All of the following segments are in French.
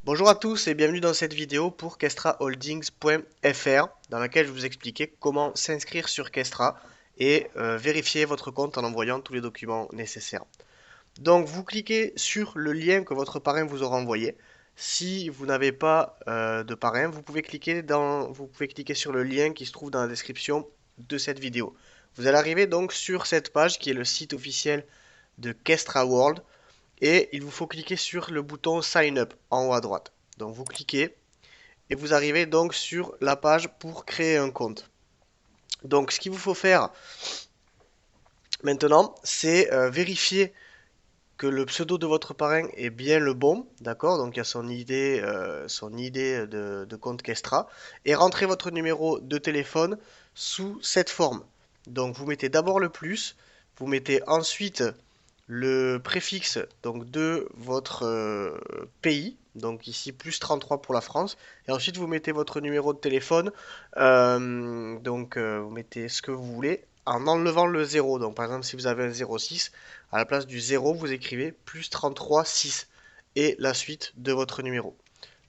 Bonjour à tous et bienvenue dans cette vidéo pour kestraholdings.fr dans laquelle je vais vous expliquer comment s'inscrire sur Kestra et vérifier votre compte en envoyant tous les documents nécessaires. Donc vous cliquez sur le lien que votre parrain vous aura envoyé. Si vous n'avez pas de parrain, vous pouvez cliquer sur le lien qui se trouve dans la description de cette vidéo. Vous allez arriver donc sur cette page qui est le site officiel de Kestra World. Et il vous faut cliquer sur le bouton Sign Up en haut à droite. Donc vous cliquez et vous arrivez donc sur la page pour créer un compte. Donc ce qu'il vous faut faire maintenant, c'est vérifier que le pseudo de votre parrain est bien le bon, d'accord? Donc il y a son ID de compte Kestra, et rentrer votre numéro de téléphone sous cette forme. Donc vous mettez d'abord le plus, vous mettez ensuite le préfixe donc de votre pays, donc ici plus 33 pour la France, et ensuite vous mettez votre numéro de téléphone, vous mettez ce que vous voulez en enlevant le 0. Donc par exemple si vous avez un 06, à la place du 0 vous écrivez plus 33 6 et la suite de votre numéro.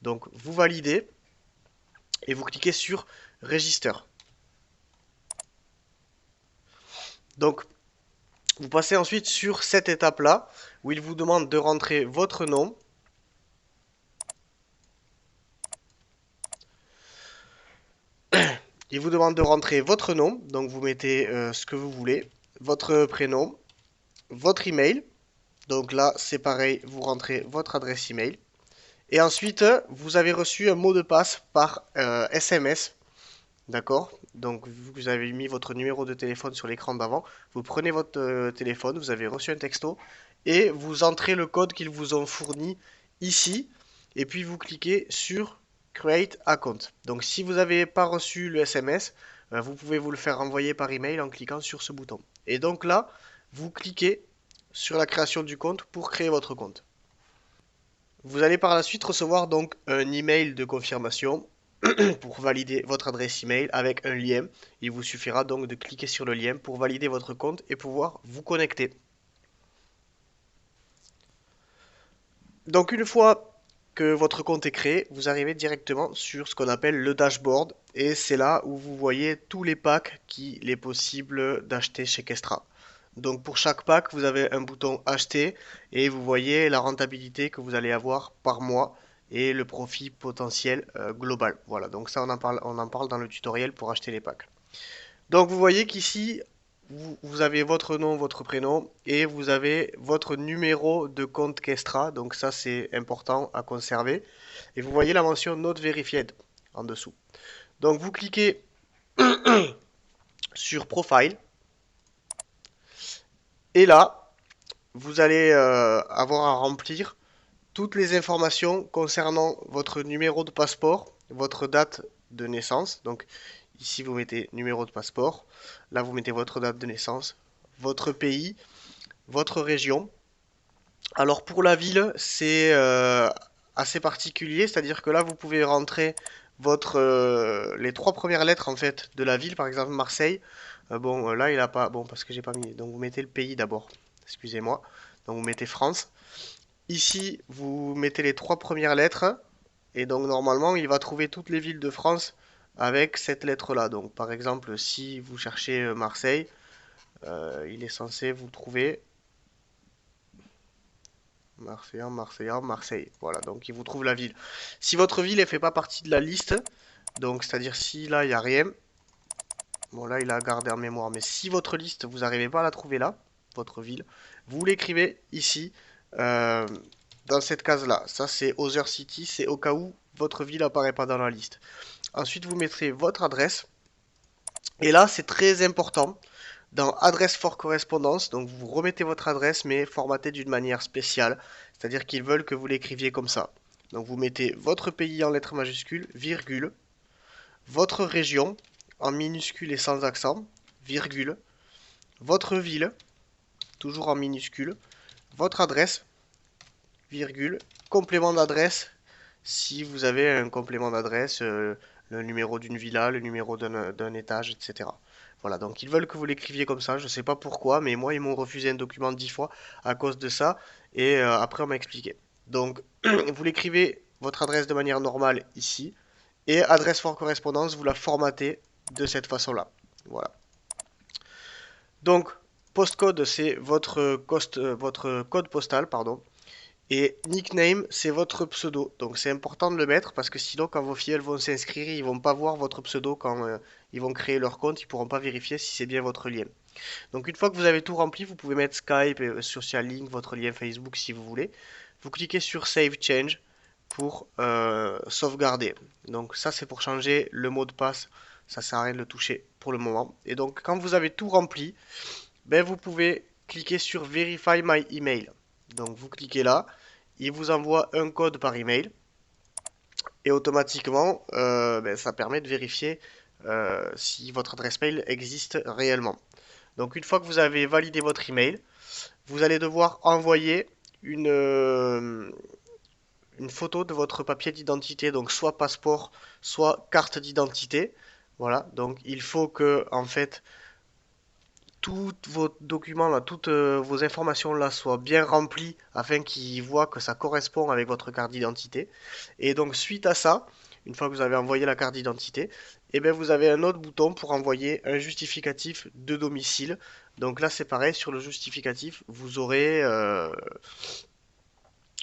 Donc vous validez et vous cliquez sur Register. Donc vous passez ensuite sur cette étape-là, où il vous demande de rentrer votre nom. Il vous demande de rentrer votre nom, donc vous mettez ce que vous voulez, votre prénom, votre email. Donc là, c'est pareil, vous rentrez votre adresse email. Et ensuite, vous avez reçu un mot de passe par SMS. D'accord? Donc, vu que vous avez mis votre numéro de téléphone sur l'écran d'avant, vous prenez votre téléphone, vous avez reçu un texto et vous entrez le code qu'ils vous ont fourni ici. Et puis, vous cliquez sur Create Account. Donc, si vous n'avez pas reçu le SMS, vous pouvez vous le faire envoyer par email en cliquant sur ce bouton. Et donc là, vous cliquez sur la création du compte pour créer votre compte. Vous allez par la suite recevoir donc un email de confirmation pour valider votre adresse email avec un lien. Il vous suffira donc de cliquer sur le lien pour valider votre compte et pouvoir vous connecter. Donc une fois que votre compte est créé, vous arrivez directement sur ce qu'on appelle le dashboard et c'est là où vous voyez tous les packs qu'il est possible d'acheter chez Kestra. Donc pour chaque pack, vous avez un bouton acheter et vous voyez la rentabilité que vous allez avoir par mois et le profit potentiel global. Voilà, donc ça on en parle dans le tutoriel pour acheter les packs. Donc vous voyez qu'ici, vous avez votre nom, votre prénom et vous avez votre numéro de compte Kestra. Donc ça c'est important à conserver. Et vous voyez la mention Not Verified en dessous. Donc vous cliquez sur Profile et là, vous allez avoir à remplir toutes les informations concernant votre numéro de passeport, votre date de naissance. Donc ici vous mettez numéro de passeport, là vous mettez votre date de naissance, votre pays, votre région. Alors pour la ville, c'est assez particulier, c'est-à-dire que là vous pouvez rentrer les trois premières lettres en fait de la ville, par exemple Marseille. Là il a pas, bon parce que j'ai pas mis. Donc vous mettez le pays d'abord. Excusez-moi. Donc vous mettez France. Ici, vous mettez les trois premières lettres et donc normalement, il va trouver toutes les villes de France avec cette lettre-là. Donc par exemple, si vous cherchez Marseille, il est censé vous trouver Marseille. Voilà, donc il vous trouve la ville. Si votre ville ne fait pas partie de la liste, donc c'est-à-dire si là, il n'y a rien, bon là, il a gardé en mémoire, mais si votre liste, vous n'arrivez pas à la trouver là, votre ville, vous l'écrivez ici, euh, dans cette case-là. Ça, c'est Other City, c'est au cas où votre ville apparaît pas dans la liste. Ensuite, vous mettrez votre adresse. Et là, c'est très important. Dans Adresse for Correspondance, donc vous remettez votre adresse, mais formatée d'une manière spéciale. C'est-à-dire qu'ils veulent que vous l'écriviez comme ça. Donc vous mettez votre pays en lettres majuscules, virgule, votre région en minuscule et sans accent, virgule, votre ville, toujours en minuscule, votre adresse, virgule, complément d'adresse, si vous avez un complément d'adresse, le numéro d'une villa, le numéro d'un étage, etc. Voilà, donc ils veulent que vous l'écriviez comme ça, je ne sais pas pourquoi, mais moi ils m'ont refusé un document 10 fois à cause de ça, et après on m'a expliqué. Donc vous l'écrivez votre adresse de manière normale ici. Et adresse for correspondance, vous la formatez de cette façon-là. Voilà. Donc, postcode, c'est votre code postal, pardon. Et nickname, c'est votre pseudo. Donc c'est important de le mettre parce que sinon, quand vos filles vont s'inscrire, ils vont pas voir votre pseudo quand ils vont créer leur compte. Ils pourront pas vérifier si c'est bien votre lien. Donc une fois que vous avez tout rempli, vous pouvez mettre Skype, Social Link, votre lien Facebook si vous voulez. Vous cliquez sur Save Change pour sauvegarder. Donc ça c'est pour changer le mot de passe. Ça sert à rien de le toucher pour le moment. Et donc quand vous avez tout rempli, ben, vous pouvez cliquer sur Verify My Email. Donc vous cliquez là, il vous envoie un code par email et automatiquement ben, ça permet de vérifier si votre adresse mail existe réellement. Donc une fois que vous avez validé votre email, vous allez devoir envoyer une photo de votre papier d'identité, donc soit passeport, soit carte d'identité. Voilà, donc il faut que en fait tous vos documents là, toutes vos informations là soient bien remplies afin qu'ils voient que ça correspond avec votre carte d'identité. Et donc suite à ça, une fois que vous avez envoyé la carte d'identité, et bien vous avez un autre bouton pour envoyer un justificatif de domicile. Donc là c'est pareil, sur le justificatif, vous aurez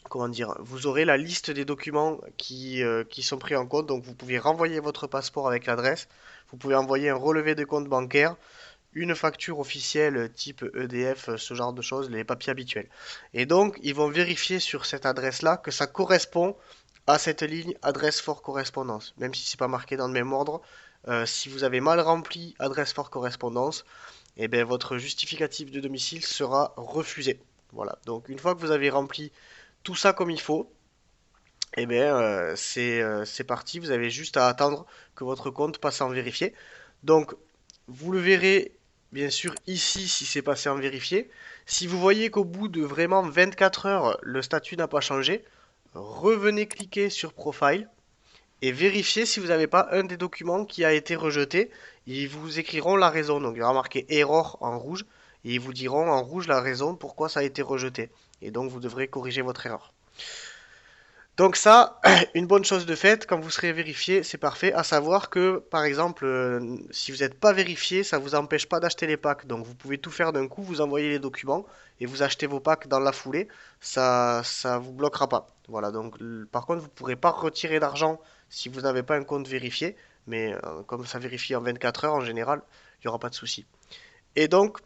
comment dire, vous aurez la liste des documents qui sont pris en compte. Donc vous pouvez renvoyer votre passeport avec l'adresse, vous pouvez envoyer un relevé de compte bancaire, une facture officielle type EDF, ce genre de choses, les papiers habituels. Et donc, ils vont vérifier sur cette adresse-là que ça correspond à cette ligne adresse for correspondance. Même si c'est pas marqué dans le même ordre, si vous avez mal rempli adresse for correspondance, et bien votre justificatif de domicile sera refusé. Voilà. Donc, une fois que vous avez rempli tout ça comme il faut, et bien c'est parti. Vous avez juste à attendre que votre compte passe en vérifié. Donc, vous le verrez bien sûr ici si c'est passé en vérifié. Si vous voyez qu'au bout de vraiment 24 heures, le statut n'a pas changé, revenez cliquer sur Profile et vérifiez si vous n'avez pas un des documents qui a été rejeté. Ils vous écriront la raison. Donc il y aura marqué Error en rouge et ils vous diront en rouge la raison pourquoi ça a été rejeté. Et donc vous devrez corriger votre erreur. Donc ça, une bonne chose de faite, quand vous serez vérifié, c'est parfait. À savoir que, par exemple, si vous n'êtes pas vérifié, ça ne vous empêche pas d'acheter les packs. Donc vous pouvez tout faire d'un coup, vous envoyez les documents et vous achetez vos packs dans la foulée. Ça vous bloquera pas. Voilà. Donc par contre, vous ne pourrez pas retirer d'argent si vous n'avez pas un compte vérifié. Mais comme ça vérifie en 24 heures en général, il n'y aura pas de souci. Et donc,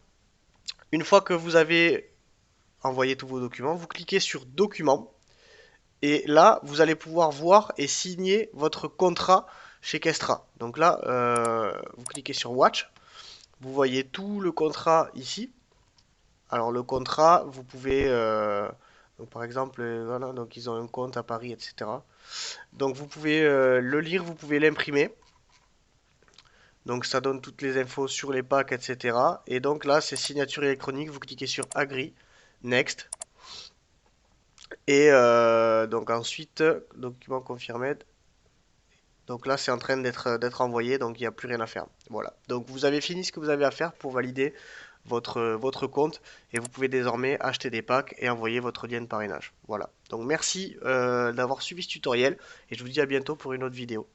une fois que vous avez envoyé tous vos documents, vous cliquez sur Documents. Et là, vous allez pouvoir voir et signer votre contrat chez Kestra. Donc là, vous cliquez sur Watch. Vous voyez tout le contrat ici. Alors le contrat, vous pouvez, donc par exemple, voilà, donc ils ont un compte à Paris, etc. Donc vous pouvez le lire, vous pouvez l'imprimer. Donc ça donne toutes les infos sur les packs, etc. Et donc là, c'est signature électronique. Vous cliquez sur Agree, Next. Et donc ensuite, document confirmé. Donc là, c'est en train d'être envoyé, donc il n'y a plus rien à faire. Voilà. Donc vous avez fini ce que vous avez à faire pour valider votre compte et vous pouvez désormais acheter des packs et envoyer votre lien de parrainage. Voilà. Donc merci d'avoir suivi ce tutoriel et je vous dis à bientôt pour une autre vidéo.